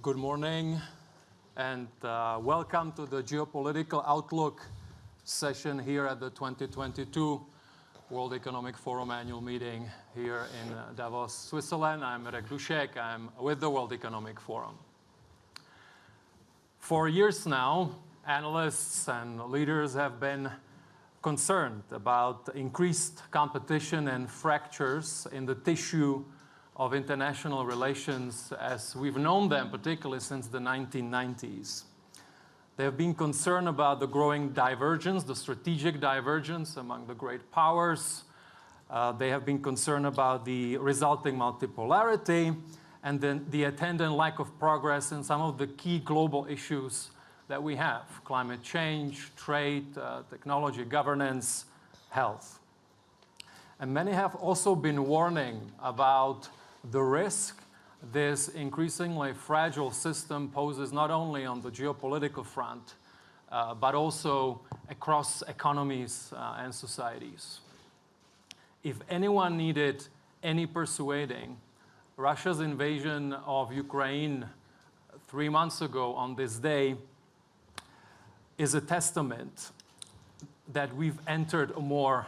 Good morning, and welcome to the Geopolitical Outlook session here at the 2022 World Economic Forum annual meeting here in Davos, Switzerland. I'm Mirek Dusek. I'm with the World Economic Forum. For years now, analysts and leaders have been concerned about increased competition and fractures in the tissue of international relations as we've known them, particularly since the 1990s. They have been concerned about the growing divergence, the strategic divergence among the great powers. They have been concerned about the resulting multipolarity and then the attendant lack of progress in some of the key global issues that we have: climate change, trade, technology, governance, health. And many have also been warning about the risk this increasingly fragile system poses not only on the geopolitical front, but also across economies and societies. If anyone needed any persuading, Russia's invasion of Ukraine 3 months ago on this day is a testament that we've entered a more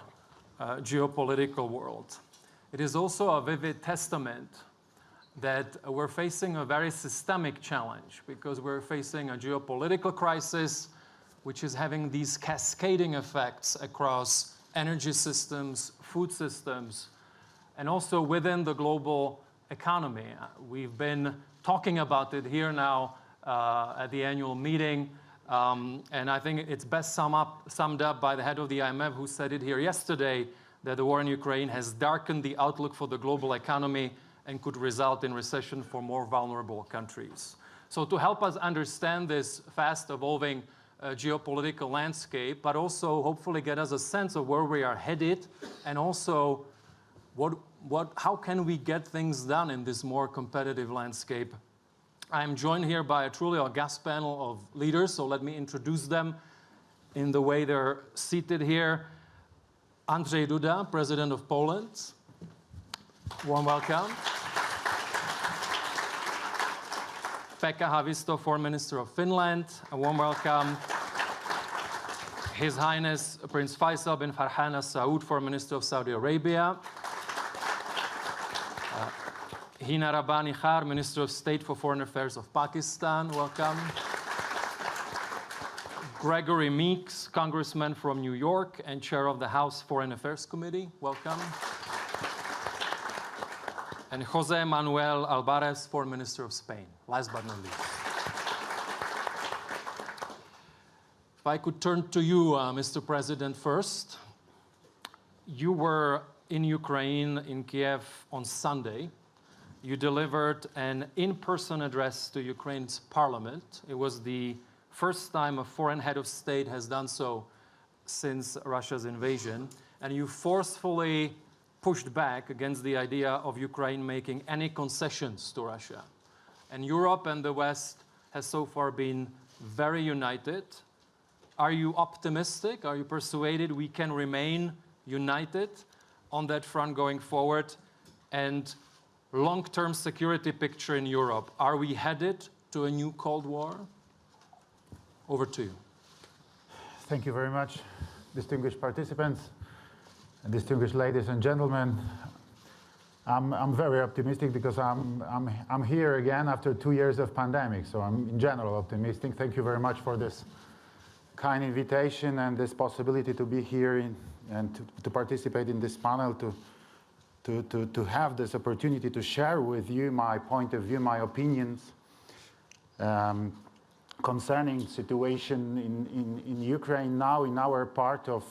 geopolitical world. It is also a vivid testament that we're facing a very systemic challenge because we're facing a geopolitical crisis which is having these cascading effects across energy systems, food systems, and also within the global economy. We've been talking about it here now at the annual meeting, and I think it's best summed up by the head of the IMF, who said it here yesterday, that the war in Ukraine has darkened the outlook for the global economy and could result in recession for more vulnerable countries. So to help us understand this fast evolving geopolitical landscape, but also hopefully get us a sense of where we are headed, and also how can we get things done in this more competitive landscape, I'm joined here by a truly august panel of leaders, so let me introduce them in the way they're seated here. Andrzej Duda, President of Poland. Warm welcome. Pekka Haavisto, Foreign Minister of Finland. A warm welcome. His Highness Prince Faisal bin Farhan Al Saud, Foreign Minister of Saudi Arabia. Hina Rabbani, Minister of State for Foreign Affairs of Pakistan. Welcome. Gregory Meeks, Congressman from New York and Chair of the House Foreign Affairs Committee. Welcome. And Jose Manuel Alvarez, Foreign Minister of Spain. Last but not least. If I could turn to you, Mr. President, first. You were in Ukraine, in Kiev, on Sunday. You delivered an in-person address to Ukraine's parliament. It was the first time a foreign head of state has done so since Russia's invasion, and you forcefully pushed back against the idea of Ukraine making any concessions to Russia. And Europe and the West has so far been very united. Are you optimistic? Are you persuaded we can remain united on that front going forward? And long-term security picture in Europe, are we headed to a new Cold War? Over to you. Thank you very much, distinguished participants, and distinguished ladies and gentlemen. I'm very optimistic because I'm here again after 2 years of pandemic, so I'm in general optimistic. Thank you very much for this kind invitation and this possibility to be here and to participate in this panel, to have this opportunity to share with you my point of view, my opinions. Concerning situation in Ukraine now, in our part of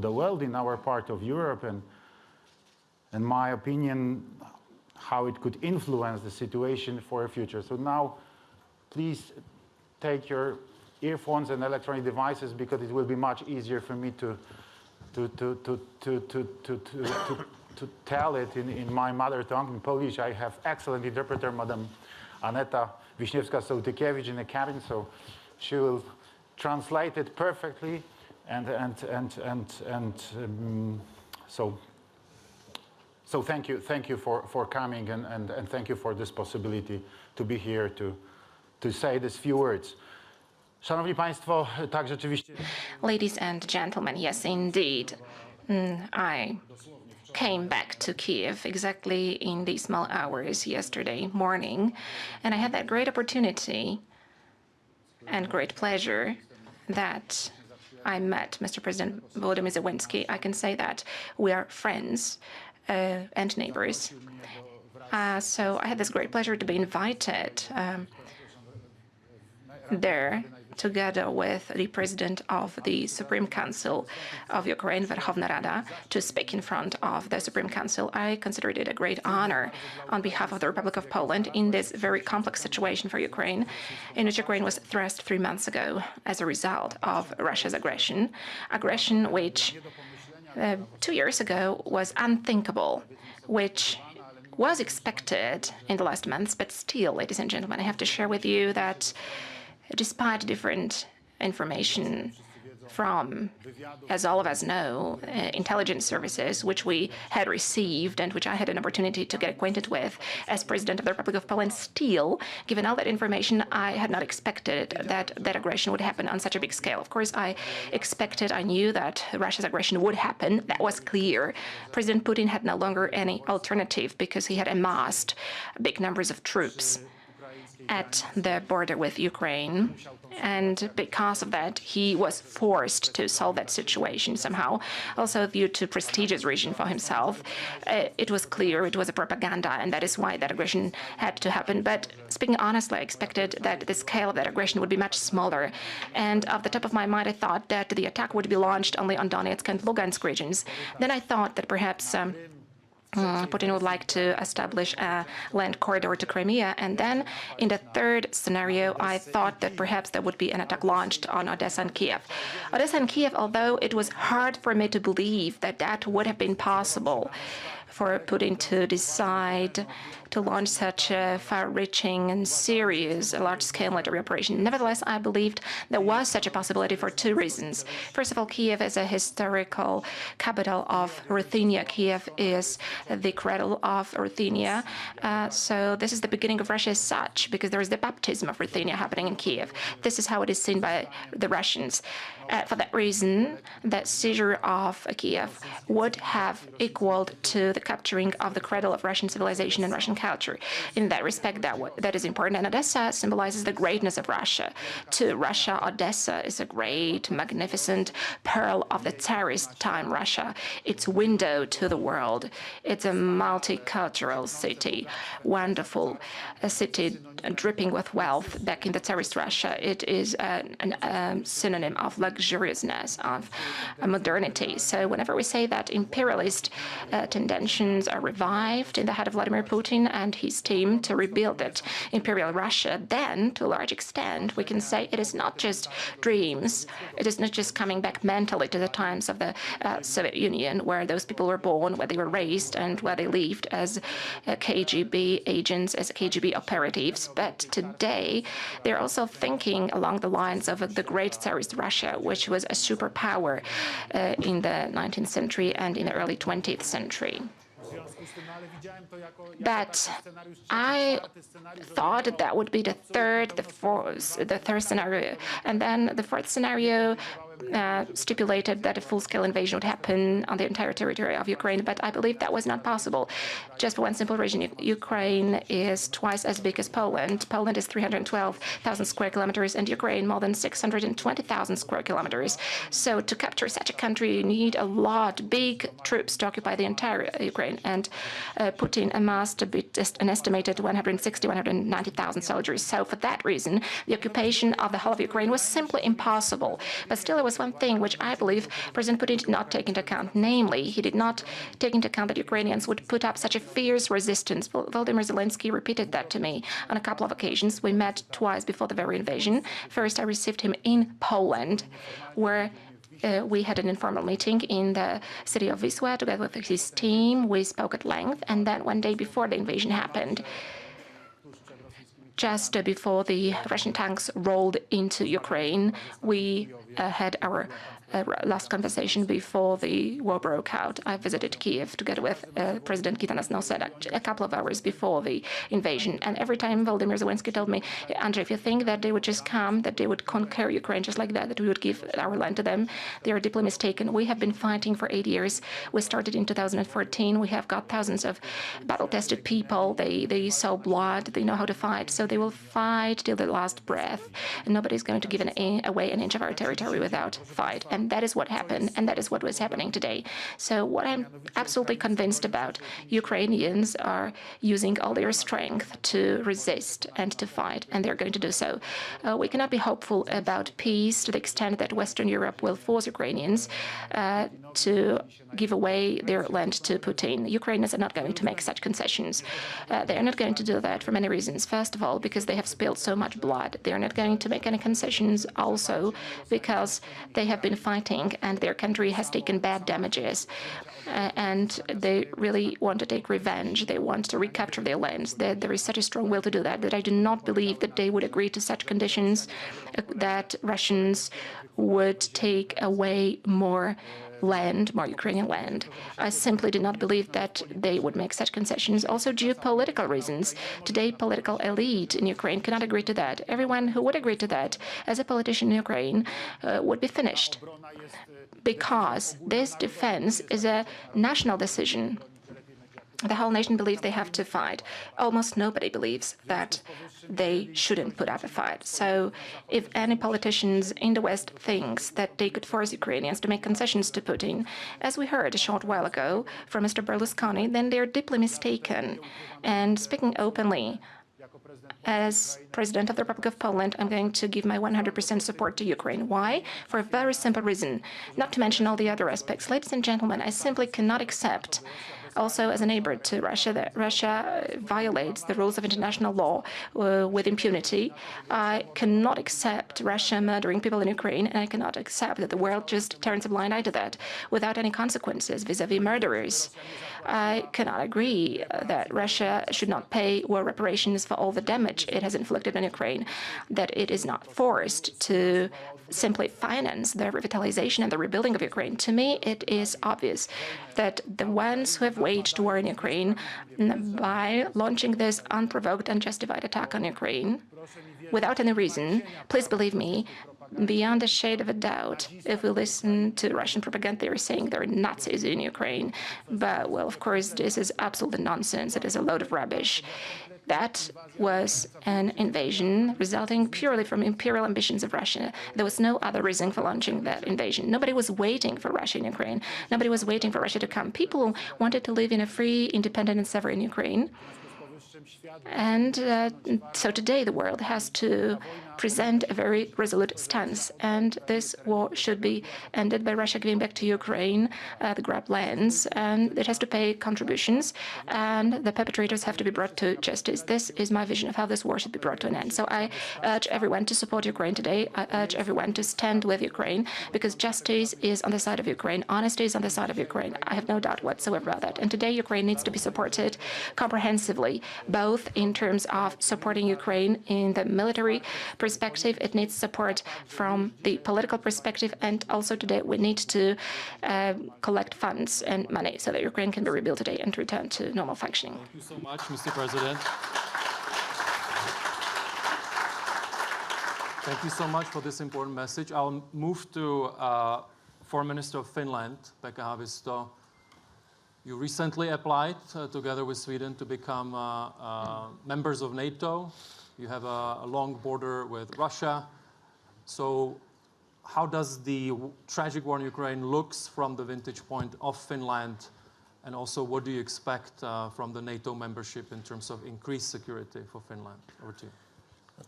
the world, in our part of Europe, and my opinion, how it could influence the situation for the future. So now, please take your earphones and electronic devices because it will be much easier for me to tell it in my mother tongue, in Polish. I have excellent interpreter, Madam Aneta Wiśniewska-Sołtykiewicz in the cabin, so she will translate it perfectly, so thank you for coming, and thank you for this possibility to be here to say these few words. Szanowni Państwo, tak rzeczywiście. Ladies and gentlemen, yes, indeed. I came back to Kiev exactly in these small hours yesterday morning, and I had that great opportunity and great pleasure that I met Mr. President Volodymyr Zelensky. I can say that we are friends and neighbors. So I had this great pleasure to be invited there together with the President of the Supreme Council of Ukraine, Verkhovna Rada, to speak in front of the Supreme Council. I considered it a great honor on behalf of the Republic of Poland in this very complex situation for Ukraine, in which Ukraine was thrust 3 months ago as a result of Russia's aggression which 2 years ago was unthinkable, which was expected in the last months, but still, ladies and gentlemen, I have to share with you that despite different information from, as all of us know, intelligence services, which we had received and which I had an opportunity to get acquainted with as President of the Republic of Poland, still, given all that information, I had not expected that that aggression would happen on such a big scale. Of course, I knew that Russia's aggression would happen. That was clear. President Putin had no longer any alternative because he had amassed big numbers of troops at the border with Ukraine, and because of that, he was forced to solve that situation somehow. Also, due to prestigious reason for himself, it was clear it was a propaganda, and that is why that aggression had to happen. But speaking honestly, I expected that the scale of that aggression would be much smaller. And off the top of my mind, I thought that the attack would be launched only on Donetsk and Lugansk regions. Then I thought that perhaps Putin would like to establish a land corridor to Crimea. And then in the third scenario, I thought that perhaps there would be an attack launched on Odessa and Kiev. Odessa and Kiev, although it was hard for me to believe that that would have been possible for Putin to decide to launch such a far-reaching and serious, large-scale military operation. Nevertheless, I believed there was such a possibility for two reasons. First of all, Kiev is a historical capital of Ruthenia. Kiev is the cradle of Ruthenia. So this is the beginning of Russia as such, because there is the baptism of Ruthenia happening in Kiev. This is how it is seen by the Russians. For that reason, the seizure of Kiev would have equaled to the capturing of the cradle of Russian civilization and Russian culture. In that respect, that is important. And Odessa symbolizes the greatness of Russia. To Russia, Odessa is a great, magnificent pearl of the Tsarist time Russia. It's window to the world. It's a multicultural city, wonderful, a city dripping with wealth back in the Tsarist Russia. It is a synonym of luxuriousness, of modernity. So whenever we say that imperialist tendencies are revived in the head of Vladimir Putin and his team to rebuild that imperial Russia, then to a large extent we can say it is not just dreams. It is not just coming back mentally to the times of the Soviet Union, where those people were born, where they were raised, and where they lived as KGB agents, as KGB operatives. But today they're also thinking along the lines of the great Tsarist Russia, which was a superpower in the 19th century and in the early 20th century. But I thought that would be the third scenario, and then the fourth scenario stipulated that a full-scale invasion would happen on the entire territory of Ukraine, but I believe that was not possible. Just for one simple reason, Ukraine is twice as big as Poland. Poland is 312,000 square kilometers, and Ukraine more than 620,000 square kilometers. So to capture such a country, you need a lot, big troops to occupy the entire Ukraine, and Putin amassed an estimated 160,000, 190,000 soldiers. So for that reason, the occupation of the whole of Ukraine was simply impossible. But still, there was one thing which I believe President Putin did not take into account. Namely, he did not take into account that Ukrainians would put up such a fierce resistance. Volodymyr Zelensky repeated that to me on a couple of occasions. We met twice before the very invasion. First, I received him in Poland, where we had an informal meeting in the city of Wisła together with his team. We spoke at length, and then one day before the invasion happened, just before the Russian tanks rolled into Ukraine, we had our last conversation before the war broke out. I visited Kiev together with President Gitanas Nauseda a couple of hours before the invasion. And every time Volodymyr Zelensky told me, Andrzej, if you think that they would just come, that they would conquer Ukraine just like that, that we would give our land to them, they are deeply mistaken. We have been fighting for 8 years. We started in 2014. We have got thousands of battle-tested people. They saw blood. They know how to fight. So they will fight till the last breath. And nobody's going to give away an inch of our territory without fight. And that is what happened. And that is what was happening today. So what I'm absolutely convinced about, Ukrainians are using all their strength to resist and to fight. And they're going to do so. We cannot be hopeful about peace to the extent that Western Europe will force Ukrainians to give away their land to Putin. Ukrainians are not going to make such concessions. They are not going to do that for many reasons. First of all, because they have spilled so much blood. They are not going to make any concessions also because they have been fighting and their country has taken bad damages. And they really want to take revenge. They want to recapture their lands. There is such a strong will to do that that I do not believe that they would agree to such conditions, that Russians would take away more land, more Ukrainian land. I simply do not believe that they would make such concessions. Also, geopolitical reasons. Today, political elite in Ukraine cannot agree to that. Everyone who would agree to that as a politician in Ukraine would be finished, because this defense is a national decision. The whole nation believes they have to fight. Almost nobody believes that they shouldn't put up a fight. So if any politicians in the West thinks that they could force Ukrainians to make concessions to Putin, as we heard a short while ago from Mr. Berlusconi, then they're deeply mistaken. And speaking openly, as President of the Republic of Poland, I'm going to give my 100% support to Ukraine. Why? For a very simple reason, not to mention all the other aspects. Ladies and gentlemen, I simply cannot accept, also as a neighbor to Russia, that Russia violates the rules of international law with impunity. I cannot accept Russia murdering people in Ukraine, and I cannot accept that the world just turns a blind eye to that without any consequences vis-à-vis murderers. I cannot agree that Russia should not pay war reparations for all the damage it has inflicted on Ukraine, that it is not forced to simply finance the revitalization and the rebuilding of Ukraine. To me, it is obvious that the ones who have waged war in Ukraine, by launching this unprovoked, unjustified attack on Ukraine, without any reason, please believe me, beyond a shade of a doubt, if we listen to Russian propaganda, they're saying there are Nazis in Ukraine. But, well, of course, this is absolutely nonsense. It is a load of rubbish. That was an invasion resulting purely from imperial ambitions of Russia. There was no other reason for launching that invasion. Nobody was waiting for Russia in Ukraine. Nobody was waiting for Russia to come. People wanted to live in a free, independent, and sovereign Ukraine. And so today the world has to present a very resolute stance, and this war should be ended by Russia giving back to Ukraine the grabbed lands, and it has to pay contributions, and the perpetrators have to be brought to justice. This is my vision of how this war should be brought to an end. So I urge everyone to support Ukraine today. I urge everyone to stand with Ukraine, because justice is on the side of Ukraine. Honesty is on the side of Ukraine. I have no doubt whatsoever about that. And today Ukraine needs to be supported comprehensively, both in terms of supporting Ukraine in the military perspective, it needs support from the political perspective, and also today we need to collect funds and money so that Ukraine can be rebuilt today and return to normal functioning. Thank you so much, Mr. President. Thank you so much for this important message. I'll move to Foreign Minister of Finland, Pekka Haavisto. You recently applied, together with Sweden, to become members of NATO. You have a long border with Russia. So how does the tragic war in Ukraine looks from the vantage point of Finland? And also, what do you expect from the NATO membership in terms of increased security for Finland? Over to you.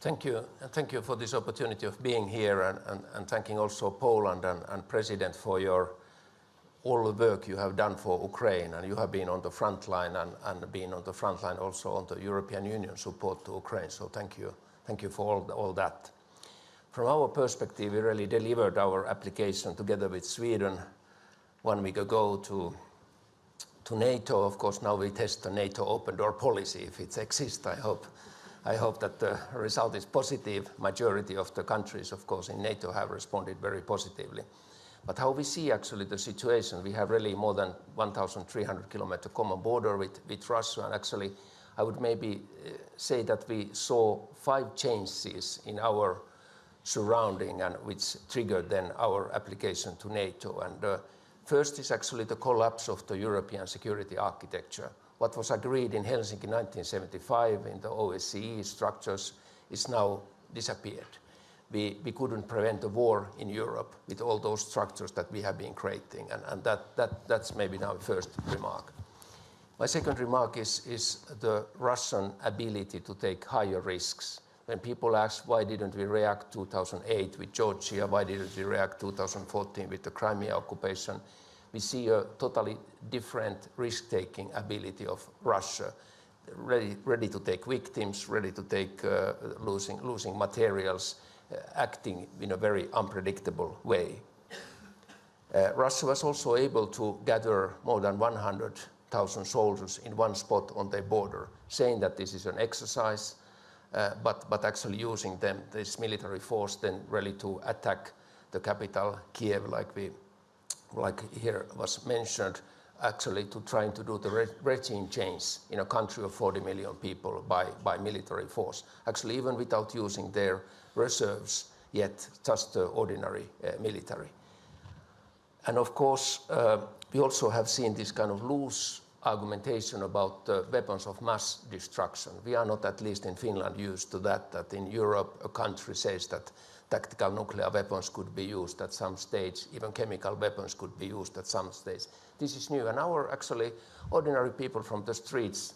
Thank you. And thank you for this opportunity of being here, and thanking also Poland and President for all the work you have done for Ukraine, and you have been on the front line and been on the front line also on the European Union support to Ukraine. So thank you for all that. From our perspective, we really delivered our application together with Sweden 1 week ago to NATO. Of course, now we test the NATO open door policy. If it exists, I hope that the result is positive. Majority of the countries, of course, in NATO have responded very positively. But how we see actually the situation, we have really more than 1,300 kilometer common border with Russia, and actually I would maybe say that we saw 5 changes in our surrounding and which triggered then our application to NATO. And first is actually the collapse of the European security architecture. What was agreed in Helsinki in 1975 in the OSCE structures is now disappeared. We couldn't prevent a war in Europe with all those structures that we have been creating, and that's maybe now the first remark. My second remark is the Russian ability to take higher risks. When people ask why didn't we react 2008 with Georgia, why didn't we react 2014 with the Crimea occupation, we see a totally different risk-taking ability of Russia, ready to take victims, ready to take losing materials, acting in a very unpredictable way. Russia was also able to gather more than 100,000 soldiers in one spot on their border, saying that this is an exercise, but actually using them, this military force, then really to attack the capital, Kiev, like here was mentioned, actually to trying to do the regime change in a country of 40 million people by military force, actually even without using their reserves yet, just the ordinary military. And of course, we also have seen this kind of loose argumentation about weapons of mass destruction. We are not, at least in Finland, used to that in Europe a country says that tactical nuclear weapons could be used at some stage, even chemical weapons could be used at some stage. This is new, and our actually ordinary people from the streets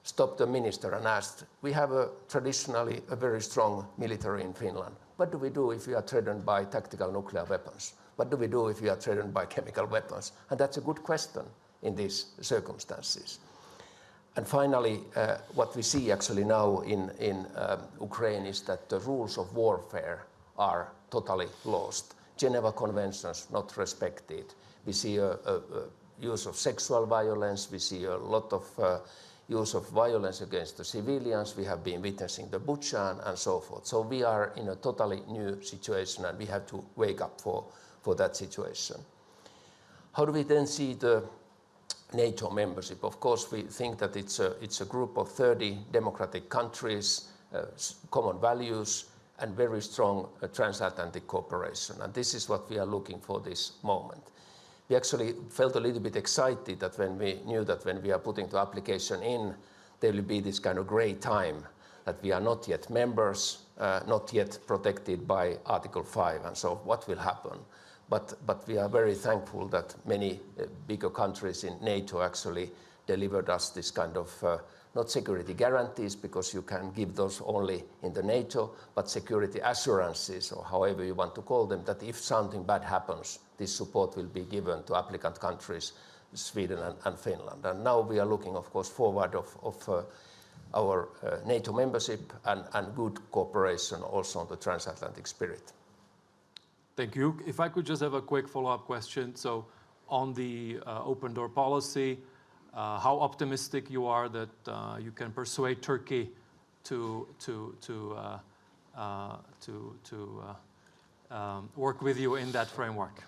stopped the minister and asked, we have traditionally a very strong military in Finland. What do we do if we are threatened by tactical nuclear weapons? What do we do if we are threatened by chemical weapons? And that's a good question in these circumstances. And finally, what we see actually now in Ukraine is that the rules of warfare are totally lost. Geneva Conventions not respected. We see a use of sexual violence. We see a lot of use of violence against the civilians. We have been witnessing the Bucha and so forth. So we are in a totally new situation, and we have to wake up for that situation. How do we then see the NATO membership? Of course, we think that it's a group of 30 democratic countries, common values, and very strong transatlantic cooperation. And this is what we are looking for this moment. We actually felt a little bit excited that when we knew that when we are putting the application in, there will be this kind of gray time, that we are not yet members, not yet protected by Article 5, and so what will happen? But we are very thankful that many bigger countries in NATO actually delivered us this kind of, not security guarantees, because you can give those only in the NATO, but security assurances, or however you want to call them, that if something bad happens, this support will be given to applicant countries, Sweden and Finland. And now we are looking, of course, forward of our NATO membership and good cooperation also on the transatlantic spirit. Thank you. If I could just have a quick follow-up question. So on the open door policy, how optimistic you are that you can persuade Turkey to work with you in that framework?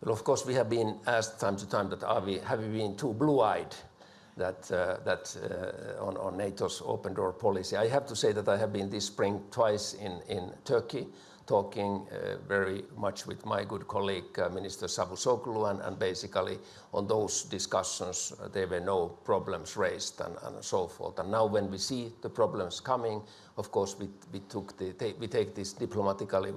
Well, of course, we have been asked time to time that have we been too blue-eyed on NATO's open door policy. I have to say that I have been this spring twice in Turkey, talking very much with my good colleague, Minister Çavuşoğlu, and basically on those discussions, there were no problems raised and so forth. And now when we see the problems coming, of course, we take this diplomatically.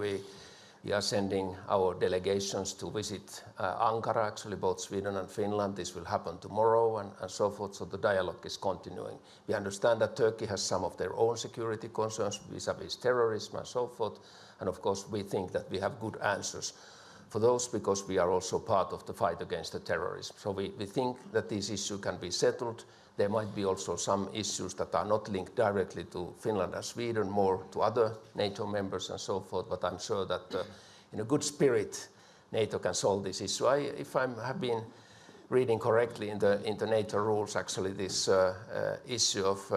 We are sending our delegations to visit Ankara, actually both Sweden and Finland. This will happen tomorrow and so forth, so the dialogue is continuing. We understand that Turkey has some of their own security concerns vis-à-vis terrorism and so forth, and of course we think that we have good answers for those because we are also part of the fight against the terrorism. So we think that this issue can be settled. There might be also some issues that are not linked directly to Finland and Sweden, more to other NATO members and so forth, but I'm sure that in a good spirit, NATO can solve this issue. If I have been reading correctly in the NATO rules, actually this issue of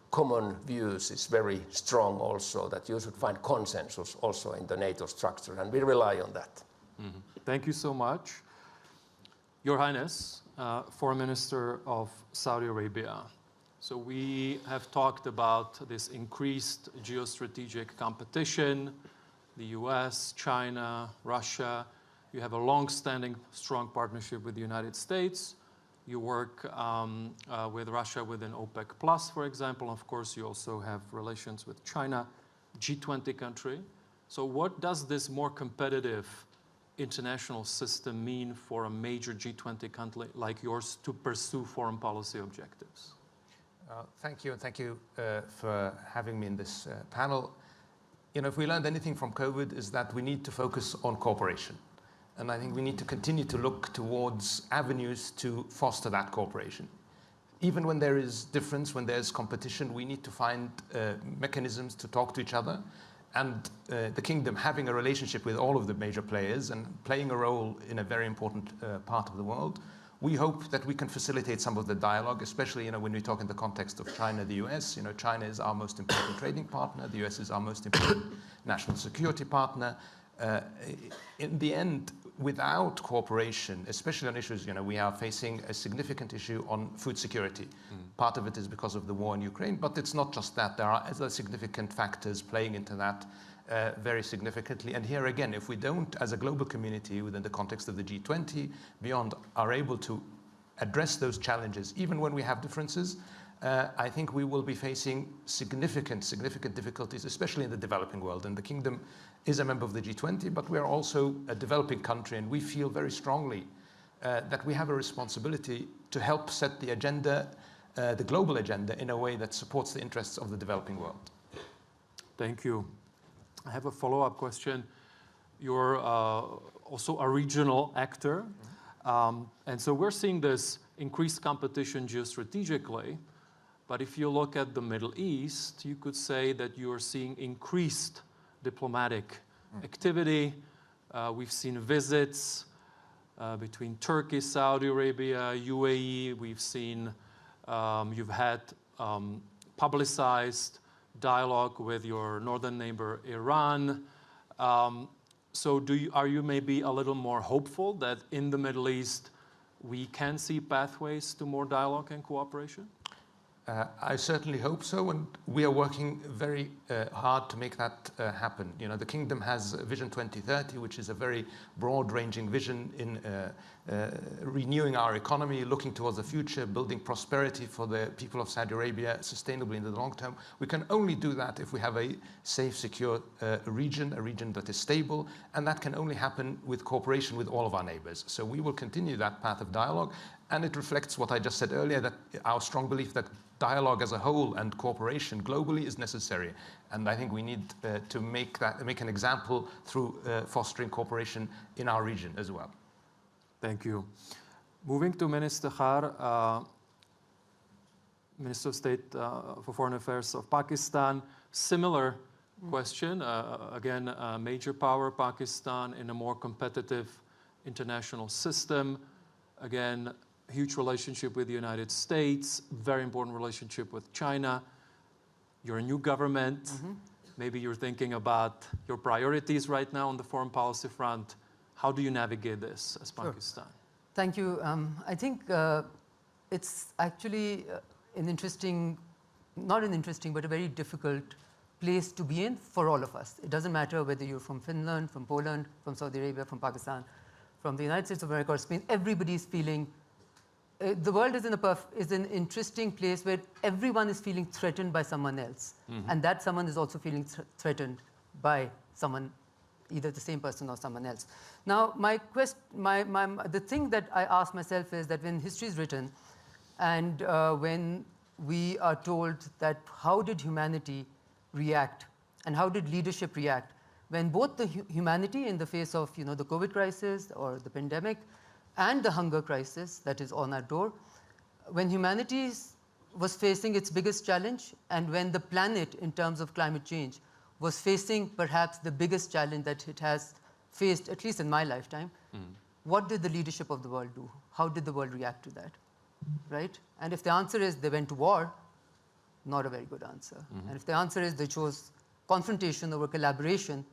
common views is very strong also, that you should find consensus also in the NATO structure, and we rely on that. Thank you so much. Your Highness, Foreign Minister of Saudi Arabia. So we have talked about this increased geostrategic competition, the US, China, Russia. You have a long-standing, strong partnership with the United States. You work with Russia within OPEC Plus, for example. Of course, you also have relations with China, G20 country. So what does this more competitive international system mean for a major G20 country like yours to pursue foreign policy objectives? Thank you, and thank you for having me in this panel. You know, if we learned anything from COVID is that we need to focus on cooperation. And I think we need to continue to look towards avenues to foster that cooperation. Even when there is difference, when there's competition, we need to find mechanisms to talk to each other. And the kingdom having a relationship with all of the major players and playing a role in a very important part of the world, we hope that we can facilitate some of the dialogue, especially when we talk in the context of China, the US. China is our most important trading partner. The US is our most important national security partner. In the end, without cooperation, especially on issues, we are facing a significant issue on food security. Part of it is because of the war in Ukraine, but it's not just that. There are other significant factors playing into that very significantly. And here again, if we don't, as a global community within the context of the G20, beyond, are able to address those challenges, even when we have differences, I think we will be facing significant difficulties, especially in the developing world. And the kingdom is a member of the G20, but we are also a developing country, and we feel very strongly that we have a responsibility to help set the agenda, the global agenda, in a way that supports the interests of the developing world. Thank you. I have a follow-up question. You're also a regional actor, and so we're seeing this increased competition geostrategically. But if you look at the Middle East, you could say that you are seeing increased diplomatic activity. We've seen visits between Turkey, Saudi Arabia, UAE. We've seen you've had publicized dialogue with your northern neighbor, Iran. So are you maybe a little more hopeful that in the Middle East we can see pathways to more dialogue and cooperation? I certainly hope so, and we are working very hard to make that happen. The kingdom has Vision 2030, which is a very broad-ranging vision in renewing our economy, looking towards the future, building prosperity for the people of Saudi Arabia sustainably in the long term. We can only do that if we have a safe, secure region, a region that is stable, and that can only happen with cooperation with all of our neighbors. So we will continue that path of dialogue, and it reflects what I just said earlier, that our strong belief that dialogue as a whole and cooperation globally is necessary. And I think we need to make an example through fostering cooperation in our region as well. Thank you. Moving to Minister Khar, Minister of State for Foreign Affairs of Pakistan. Similar question, again, a major power, Pakistan, in a more competitive international system. Again, huge relationship with the United States, very important relationship with China. You're a new government. Maybe you're thinking about your priorities right now on the foreign policy front. How do you navigate this as Pakistan? Sure. Thank you. I think it's actually an interesting, not an interesting, but a very difficult place to be in for all of us. It doesn't matter whether you're from Finland, from Poland, from Saudi Arabia, from Pakistan, from the United States of America or Spain. Everybody's feeling the world is an interesting place where everyone is feeling threatened by someone else. And that someone is also feeling threatened by someone, either the same person or someone else. Now, the thing that I ask myself is that when history is written and when we are told that how did humanity react and how did leadership react, when both the humanity in the face of the COVID crisis or the pandemic and the hunger crisis that is on our door, when humanity was facing its biggest challenge and when the planet in terms of climate change was facing perhaps the biggest challenge that it has faced, at least in my lifetime, what did the leadership of the world do? How did the world react to that, right? And if the answer is they went to war, not a very good answer. And if the answer is they chose confrontation over collaboration,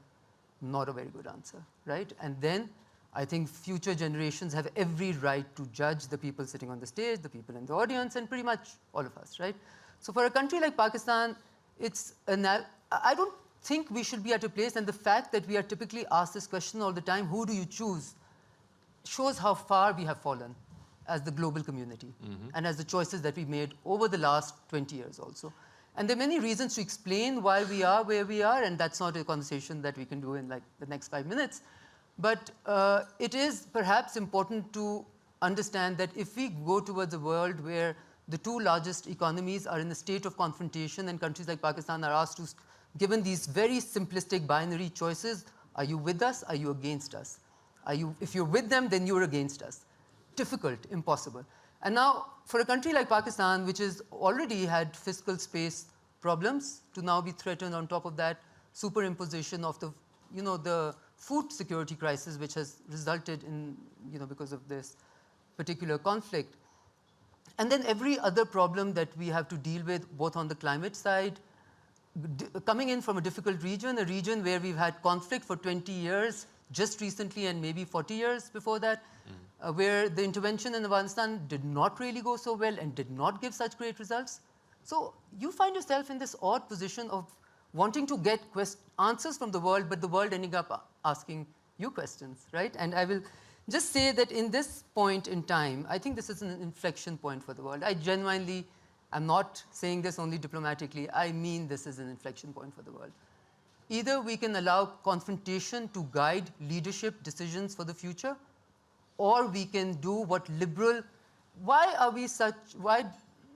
not a very good answer, right? And then I think future generations have every right to judge the people sitting on the stage, the people in the audience, and pretty much all of us, right? So for a country like Pakistan, I don't think we should be at a place, and the fact that we are typically asked this question all the time, who do you choose, shows how far we have fallen as the global community and as the choices that we made over the last 20 years also. And there are many reasons to explain why we are where we are, and that's not a conversation that we can do in like the next 5 minutes. But it is perhaps important to understand that if we go towards a world where the two largest economies are in a state of confrontation and countries like Pakistan are asked to, given these very simplistic binary choices, are you with us, are you against us? If you're with them, then you're against us. Difficult, impossible. And now, for a country like Pakistan, which has already had fiscal space problems, to now be threatened on top of that superimposition of the, the food security crisis, which has resulted in, because of this particular conflict. And then every other problem that we have to deal with, both on the climate side, coming in from a difficult region, a region where we've had conflict for 20 years, just recently, and maybe 40 years before that, where the intervention in Afghanistan did not really go so well and did not give such great results. So you find yourself in this odd position of wanting to get answers from the world, but the world ending up asking you questions, right? And I will just say that in this point in time, I think this is an inflection point for the world. I genuinely am not saying this only diplomatically. I mean this is an inflection point for the world. Either we can allow confrontation to guide leadership decisions for the future, or we can do what why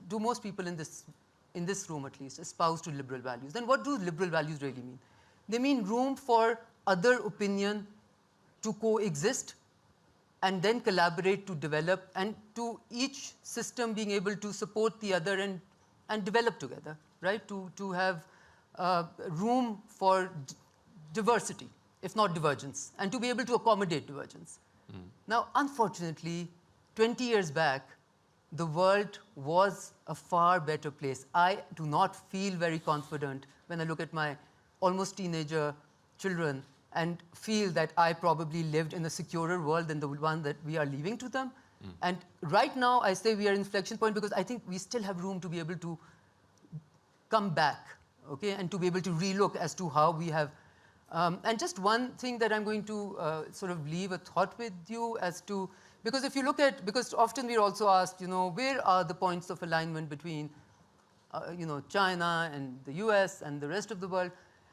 do most people in this room at least espouse to liberal values? Then what do liberal values really mean? They mean room for other opinion to coexist and then collaborate to develop, and to each system being able to support the other and develop together, right? To have room for diversity, if not divergence, and to be able to accommodate divergence. Now, unfortunately, 20 years back, the world was a far better place. I do not feel very confident when I look at my almost teenager children and feel that I probably lived in a securer world than the one that we are leaving to them. And right now, I say we are in inflection point because I think we still have room to be able to come back, okay, and to be able to relook as to how we have. And just one thing that I'm going to sort of leave a thought with you as to, because if you look at, because often we're also asked, where are the points of alignment between, China and the US and the rest of the world?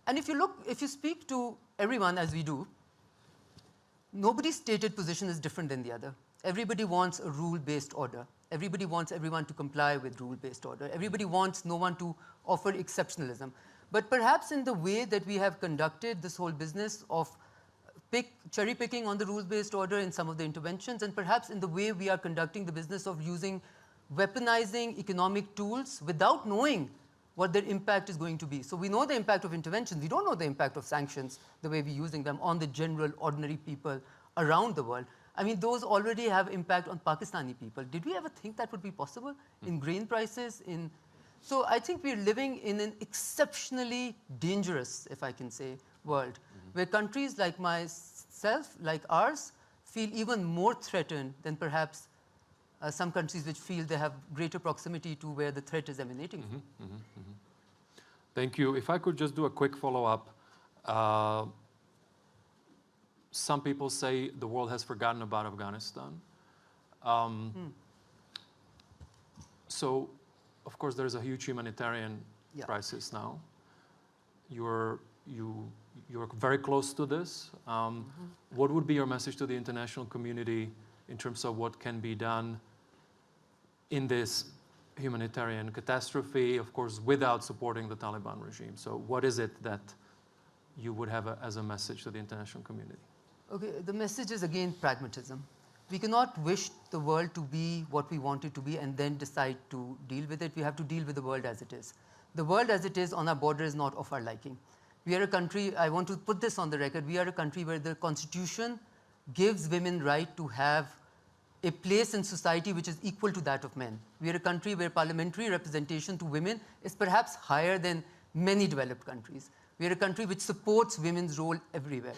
And if you speak to everyone as we do, nobody's stated position is different than the other. Everybody wants a rule-based order. Everybody wants everyone to comply with rule-based order. Everybody wants no one to offer exceptionalism. But perhaps in the way that we have conducted this whole business of cherry-picking on the rules-based order in some of the interventions, and perhaps in the way we are conducting the business of weaponizing economic tools without knowing what their impact is going to be. So we know the impact of interventions. We don't know the impact of sanctions, the way we're using them on the general, ordinary people around the world. I mean, those already have impact on Pakistani people. Did we ever think that would be possible in grain prices? So I think we're living in an exceptionally dangerous, if I can say, world, where countries like myself, like ours, feel even more threatened than perhaps some countries which feel they have greater proximity to where the threat is emanating from. Thank you. If I could just do a quick follow-up. Some people say the world has forgotten about Afghanistan. So, of course, there's a huge humanitarian crisis now. You're very close to this. What would be your message to the international community in terms of what can be done in this humanitarian catastrophe, of course, without supporting the Taliban regime? So what is it that you would have as a message to the international community? Okay, the message is again pragmatism. We cannot wish the world to be what we want it to be and then decide to deal with it. We have to deal with the world as it is. The world as it is on our border is not of our liking. We are a country, I want to put this on the record, we are a country where the constitution gives women right to have a place in society which is equal to that of men. We are a country where parliamentary representation to women is perhaps higher than many developed countries. We are a country which supports women's role everywhere.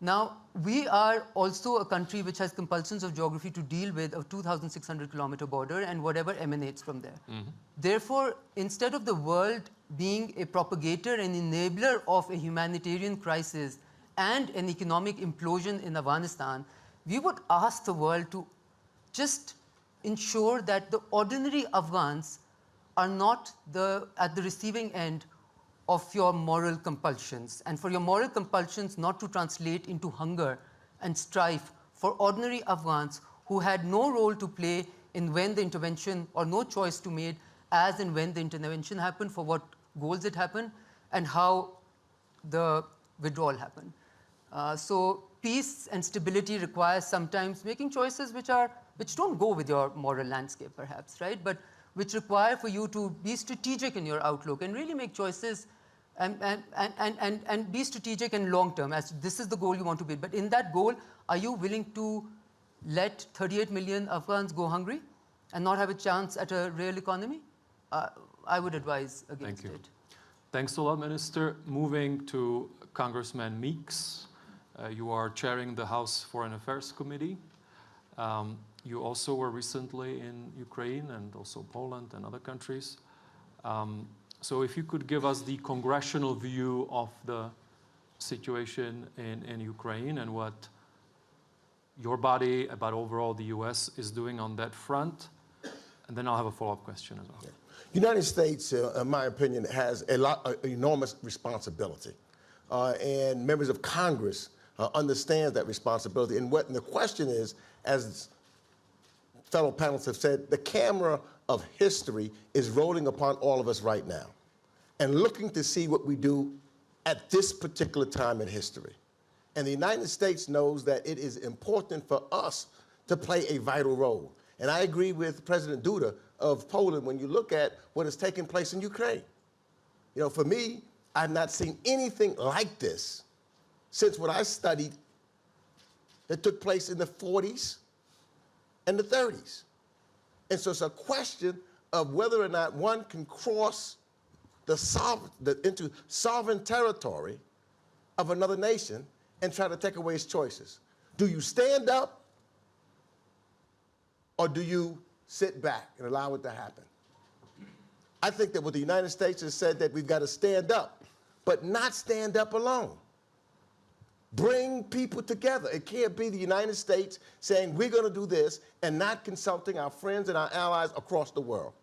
Now, we are also a country which has compulsions of geography to deal with a 2,600-kilometer border and whatever emanates from there. Therefore, instead of the world being a propagator and enabler of a humanitarian crisis and an economic implosion in Afghanistan, we would ask the world to just ensure that the ordinary Afghans are not at the receiving end of your moral compulsions, and for your moral compulsions not to translate into hunger and strife for ordinary Afghans who had no role to play in when the intervention, or no choice to make as and when the intervention happened, for what goals it happened, and how the withdrawal happened. So peace and stability requires sometimes making choices which don't go with your moral landscape, perhaps, right? But which require for you to be strategic in your outlook and really make choices and be strategic and long term, as this is the goal you want to be. But in that goal, are you willing to let 38 million Afghans go hungry and not have a chance at a real economy? I would advise against it. Thanks a lot, Minister. Moving to Congressman Meeks. You are chairing the House Foreign Affairs Committee. You also were recently in Ukraine and also Poland and other countries. So if you could give us the congressional view of the situation in Ukraine and what your body, but overall the US, is doing on that front. And then I'll have a follow-up question as well. Yeah. United States, in my opinion, has an enormous responsibility. And members of Congress understand that responsibility. And the question is, as fellow panelists have said, the camera of history is rolling upon all of us right now and looking to see what we do at this particular time in history. And the United States knows that it is important for us to play a vital role. And I agree with President Duda of Poland when you look at what is taking place in Ukraine. You know, for me, I've not seen anything like this since what I studied that took place in the 40s and the 30s. And so it's a question of whether or not one can cross into sovereign territory of another nation and try to take away its choices. Do you stand up or do you sit back and allow it to happen? I think that what the United States has said that we've got to stand up, but not stand up alone. Bring people together. It can't be the United States saying we're going to do this and not consulting our friends and our allies across the world.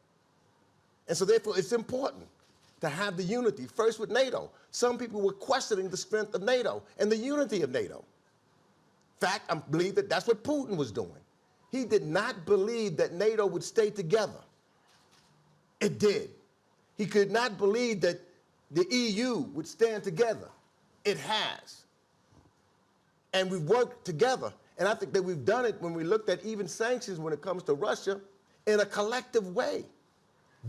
And so therefore it's important to have the unity, first with NATO. Some people were questioning the strength of NATO and the unity of NATO. In fact, I believe that that's what Putin was doing. He did not believe that NATO would stay together. It did. He could not believe that the EU would stand together. It has. And we've worked together. And I think that we've done it when we looked at even sanctions when it comes to Russia in a collective way,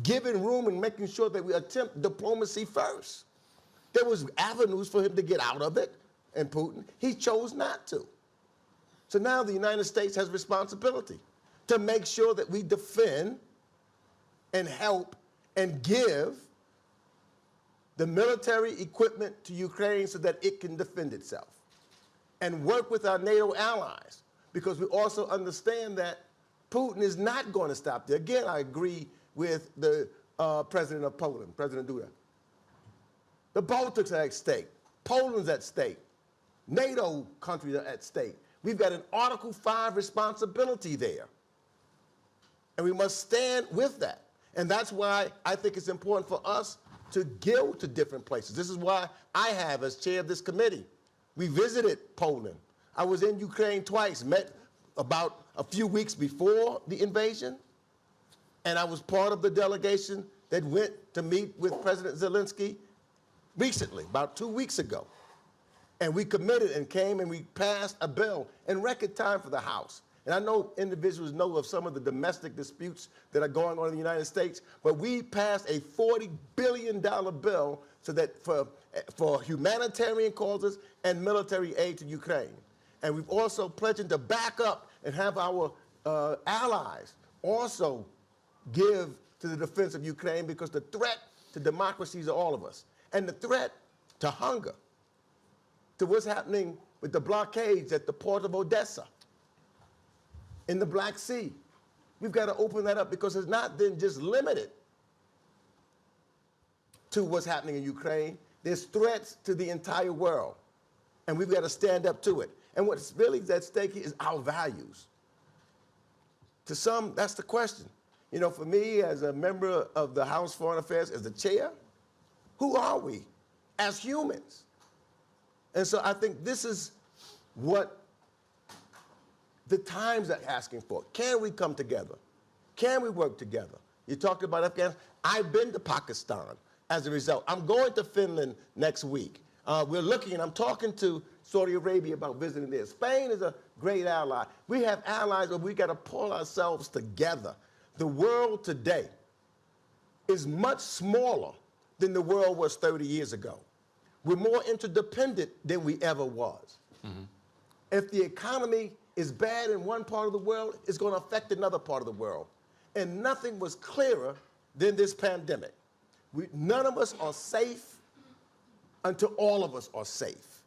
giving room and making sure that we attempt diplomacy first. There was avenues for him to get out of it, and Putin, he chose not to. So now the United States has responsibility to make sure that we defend and help and give the military equipment to Ukraine so that it can defend itself, and work with our NATO allies, because we also understand that Putin is not going to stop there. Again, I agree with the president of Poland, President Duda. The Baltics are at stake. Poland's at stake. NATO countries are at stake. We've got an Article 5 responsibility there. And we must stand with that. And that's why I think it's important for us to go to different places. This is why I have, as chair of this committee, we visited Poland. I was in Ukraine twice, met about a few weeks before the invasion, and I was part of the delegation that went to meet with President Zelensky recently, about 2 weeks ago. And we committed and came and we passed a bill in record time for the House. And I know individuals know of some of the domestic disputes that are going on in the United States, but we passed a $40 billion bill so that for humanitarian causes and military aid to Ukraine. And we've also pledged to back up and have our allies also give to the defense of Ukraine, because the threat to democracy is all of us. And the threat to hunger, to what's happening with the blockades at the port of Odessa in the Black Sea. We've got to open that up because it's not then just limited to what's happening in Ukraine. There's threats to the entire world, and we've got to stand up to it. And what's really at stake is our values. To some, that's the question. You know, for me, as a member of the House Foreign Affairs, as the chair, who are we as humans? And so I think this is what the times are asking for. Can we come together? Can we work together? You talked about Afghanistan. I've been to Pakistan as a result. I'm going to Finland next week. We're looking, and I'm talking to Saudi Arabia about visiting there. Spain is a great ally. We have allies, but we got to pull ourselves together. The world today is much smaller than the world was 30 years ago. We're more interdependent than we ever was. Mm-hmm. If the economy is bad in one part of the world, it's going to affect another part of the world. And nothing was clearer than this pandemic. None of us are safe until all of us are safe.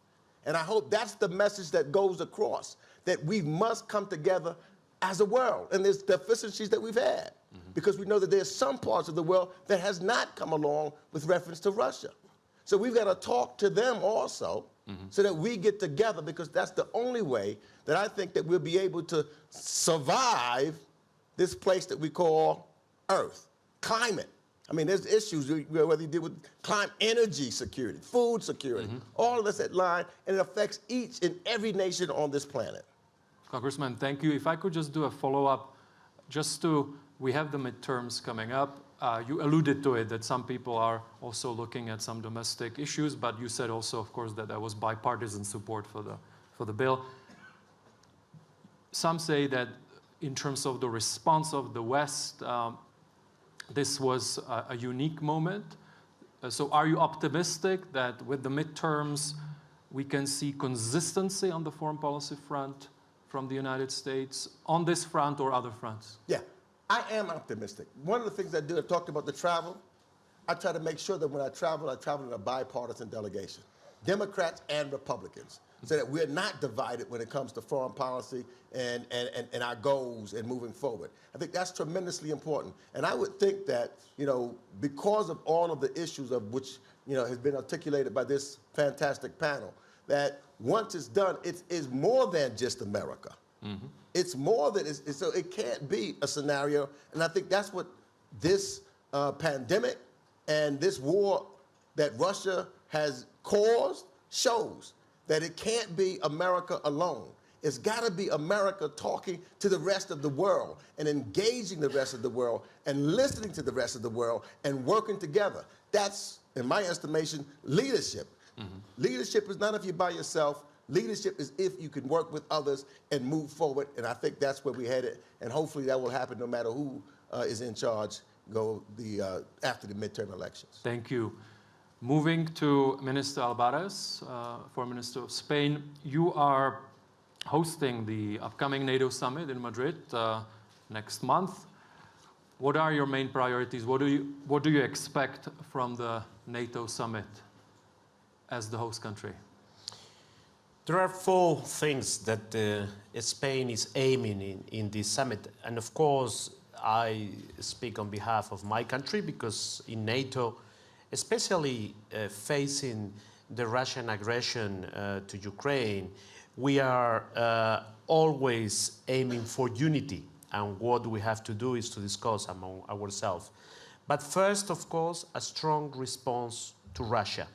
And I hope that's the message that goes across, that we must come together as a world. And there's deficiencies that we've had, because we know that there's some parts of the world that has not come along with reference to Russia. So we've got to talk to them also, so that we get together, because that's the only way that I think that we'll be able to survive this place that we call Earth, climate. I mean, there's issues, whether you deal with climate, energy security, food security, all of this at line, and it affects each and every nation on this planet. Congressman, thank you. If I could just do a follow-up, we have the midterms coming up. You alluded to it, that some people are also looking at some domestic issues, but you said also, of course, that there was bipartisan support for the bill. Some say that in terms of the response of the West, this was a unique moment. So are you optimistic that with the midterms, we can see consistency on the foreign policy front from the United States on this front or other fronts? Yeah, I am optimistic. One of the things I do, I talked about the travel. I try to make sure that when I travel in a bipartisan delegation, Democrats and Republicans, so that we're not divided when it comes to foreign policy and our goals and moving forward. I think that's tremendously important. And I would think that, you know, because of all of the issues of which, you know, has been articulated by this fantastic panel, that once it's done, it is more than just America. It's more than, so it can't be a scenario. And I think that's what this pandemic and this war that Russia has caused shows, that it can't be America alone. It's got to be America talking to the rest of the world and engaging the rest of the world and listening to the rest of the world and working together. That's, in my estimation, leadership. Leadership is not if you're by yourself. Leadership is if you can work with others and move forward. And I think that's where we're headed. And hopefully that will happen no matter who is in charge after the midterm elections. Thank you. Moving to Minister Alvarez, Foreign Minister of Spain, you are hosting the upcoming NATO summit in Madrid next month. What are your main priorities? What do you expect from the NATO summit as the host country? There are 4 things that Spain is aiming in this summit. And of course, I speak on behalf of my country, because in NATO, especially facing the Russian aggression to Ukraine, we are always aiming for unity. And what we have to do is to discuss among ourselves. But first, of course, a strong response to Russia,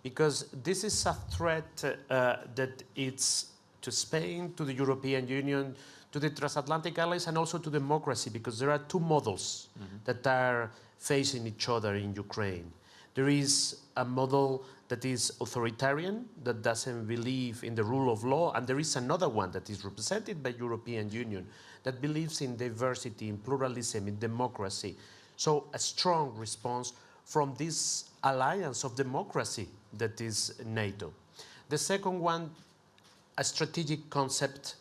because this is a threat that it's to Spain, to the European Union, to the transatlantic allies, and also to democracy, because there are 2 models that are facing each other in Ukraine. There is a model that is authoritarian, that doesn't believe in the rule of law, and there is another one that is represented by European Union that believes in diversity, in pluralism, in democracy. So a strong response from this alliance of democracy that is NATO. The second one, a strategic concept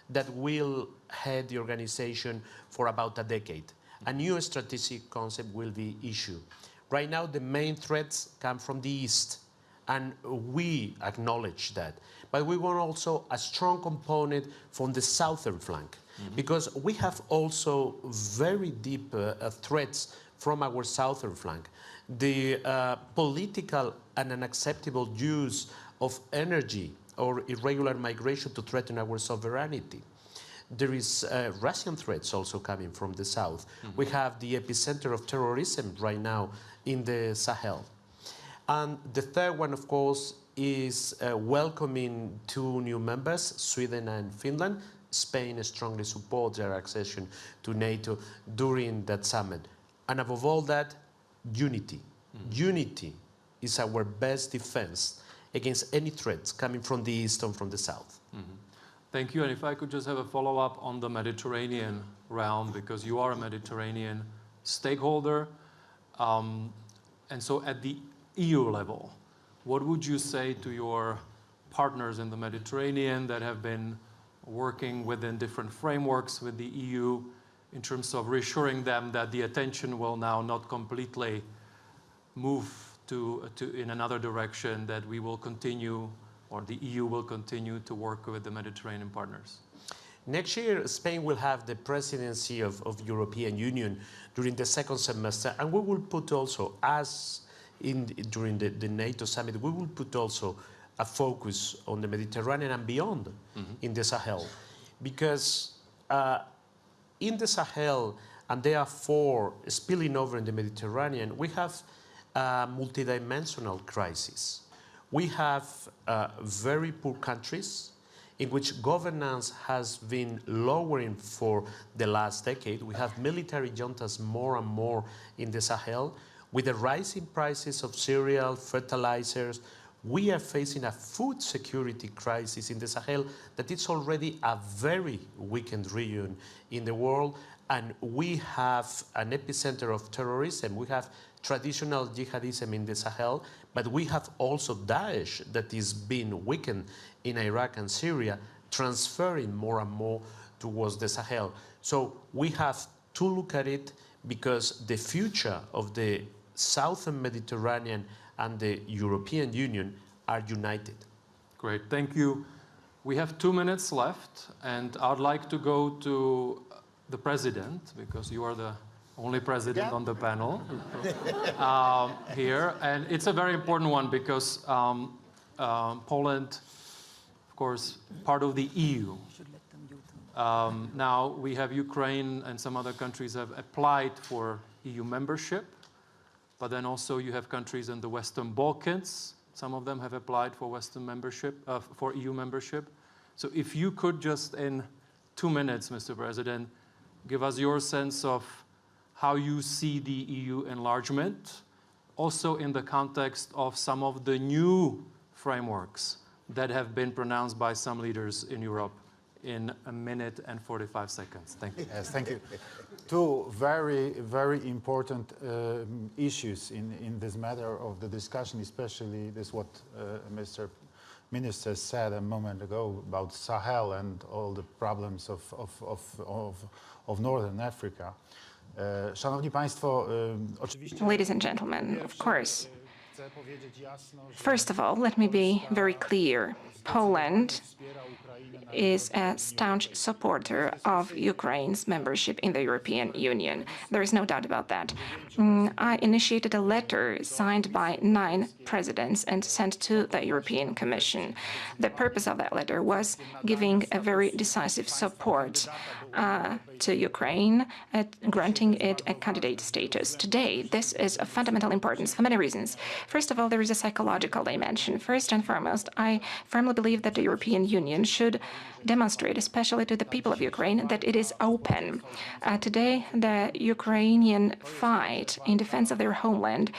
that will head the organization for about a decade. A new strategic concept will be issued. Right now, the main threats come from the East, and we acknowledge that. But we want also a strong component from the southern flank, because we have also very deep threats from our southern flank. The political and unacceptable use of energy or irregular migration to threaten our sovereignty. There is Russian threats also coming from the south. We have the epicenter of terrorism right now in the Sahel. And the third one, of course, is welcoming 2 new members, Sweden and Finland. Spain strongly supports their accession to NATO during that summit. And above all that, unity. Unity is our best defense against any threats coming from the east and from the south. Thank you. And if I could just have a follow-up on the Mediterranean realm, because you are a Mediterranean stakeholder. And so at the EU level, what would you say to your partners in the Mediterranean that have been working within different frameworks with the EU in terms of reassuring them that the attention will now not completely move in another direction, that we will continue, or the EU will continue to work with the Mediterranean partners? Next year, Spain will have the presidency of European Union during the second semester, and we will put also, during the NATO summit, we will put also a focus on the Mediterranean and beyond in the Sahel. Because in the Sahel, and therefore spilling over in the Mediterranean, we have a multidimensional crisis. We have very poor countries in which governance has been lowering for the last decade. We have military juntas more and more in the Sahel. With the rising prices of cereal, fertilizers, we are facing a food security crisis in the Sahel that is already a very weakened region in the world. And we have an epicenter of terrorism. We have traditional jihadism in the Sahel, but we have also Daesh that is being weakened in Iraq and Syria, transferring more and more towards the Sahel. So we have to look at it, because the future of the Southern Mediterranean and the European Union are united. Great, thank you. We have 2 minutes left, and I'd like to go to the president, because you are the only president on the panel here. And it's a very important one, because Poland, of course, part of the EU. Now we have Ukraine and some other countries have applied for EU membership, but then also you have countries in the Western Balkans. Some of them have applied for Western membership, for EU membership. So if you could just in 2 minutes, Mr. President, give us your sense of how you see the EU enlargement, also in the context of some of the new frameworks that have been pronounced by some leaders in Europe, in 1 minute and 45 seconds. Thank you. Yes, thank you. 2 very, very important issues in this matter of the discussion, especially this what Mr. Minister said a moment ago about Sahel and all the problems of Northern Africa. Szanowni Państwo, oczywiście... Ladies and gentlemen, of course. First of all, let me be very clear. Poland is a staunch supporter of Ukraine's membership in the European Union. There is no doubt about that. I initiated a letter signed by 9 presidents and sent to the European Commission. The purpose of that letter was giving a very decisive support to Ukraine, granting it a candidate status. Today, this is of fundamental importance for many reasons. First of all, there is a psychological dimension. First and foremost, I firmly believe that the European Union should demonstrate, especially to the people of Ukraine, that it is open. Today, the Ukrainian fight in defense of their homeland,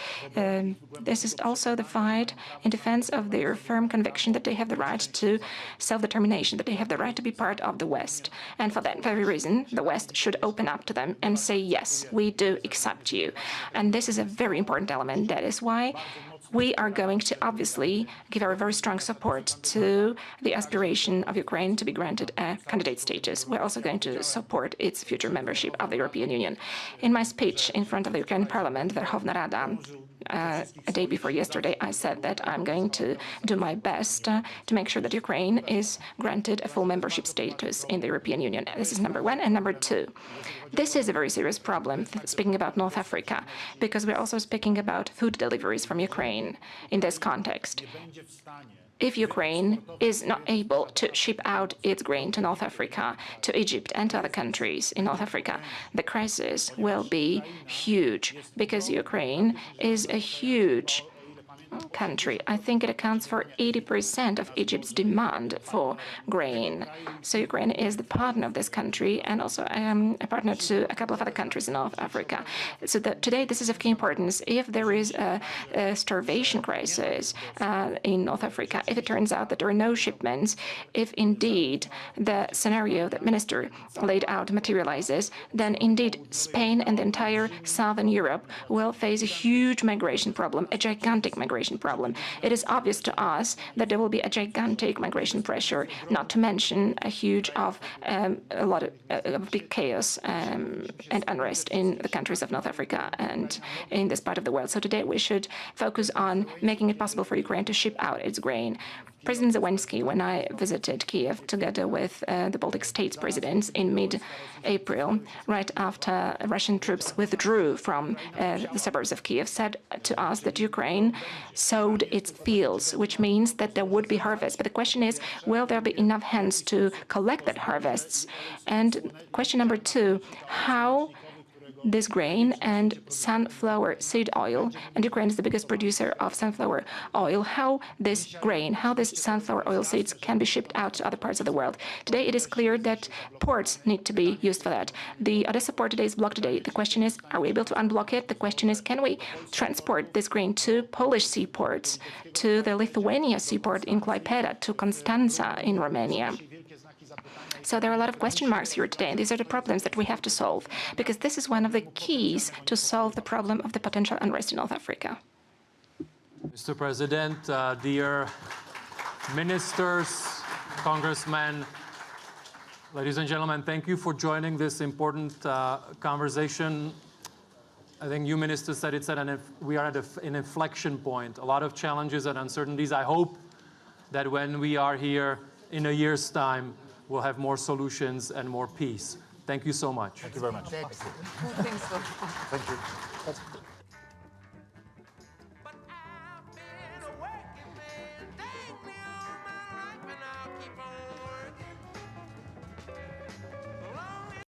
this is also the fight in defense of their firm conviction that they have the right to self-determination, that they have the right to be part of the West. And for that very reason, the West should open up to them and say, yes, we do accept you. And this is a very important element. That is why we are going to obviously give our very strong support to the aspiration of Ukraine to be granted a candidate status. We're also going to support its future membership of the European Union. In my speech in front of the Ukrainian Parliament, Verkhovna Rada, a day before yesterday, I said that I'm going to do my best to make sure that Ukraine is granted a full membership status in the European Union. This is number one. And number two, this is a very serious problem, speaking about North Africa, because we're also speaking about food deliveries from Ukraine in this context. If Ukraine is not able to ship out its grain to North Africa, to Egypt and to other countries in North Africa, the crisis will be huge, because Ukraine is a huge country. I think it accounts for 80% of Egypt's demand for grain. So Ukraine is the partner of this country, and also a partner to a couple of other countries in North Africa. So today this is of key importance. If there is a starvation crisis in North Africa, if it turns out that there are no shipments, if indeed the scenario that Minister laid out materializes, then indeed Spain and the entire Southern Europe will face a huge migration problem, a gigantic migration problem. It is obvious to us that there will be a gigantic migration pressure, not to mention a lot of big chaos and unrest in the countries of North Africa and in this part of the world. So today we should focus on making it possible for Ukraine to ship out its grain. President Zelensky, when I visited Kiev together with the Baltic states presidents in mid-April, right after Russian troops withdrew from the suburbs of Kiev, said to us that Ukraine sowed its fields, which means that there would be harvest. But the question is, will there be enough hands to collect that harvests? And question number two, how this grain and sunflower seed oil, and Ukraine is the biggest producer of sunflower oil, how this grain, how this sunflower oil seeds can be shipped out to other parts of the world. Today it is clear that ports need to be used for that. The Odessa port today is blocked today. The question is, are we able to unblock it? The question is, can we transport this grain to Polish seaports, to the Lithuania seaport in Klaipėda, to Constanța in Romania? So there are a lot of question marks here today, and these are the problems that we have to solve, because this is one of the keys to solve the problem of the potential unrest in North Africa. Mr. President, dear ministers, congressmen, ladies and gentlemen, thank you for joining this important conversation. I think you ministers said we are at an inflection point, a lot of challenges and uncertainties. I hope that when we are here in a year's time, we'll have more solutions and more peace. Thank you so much. Thank you very much. Thank you. Thank you.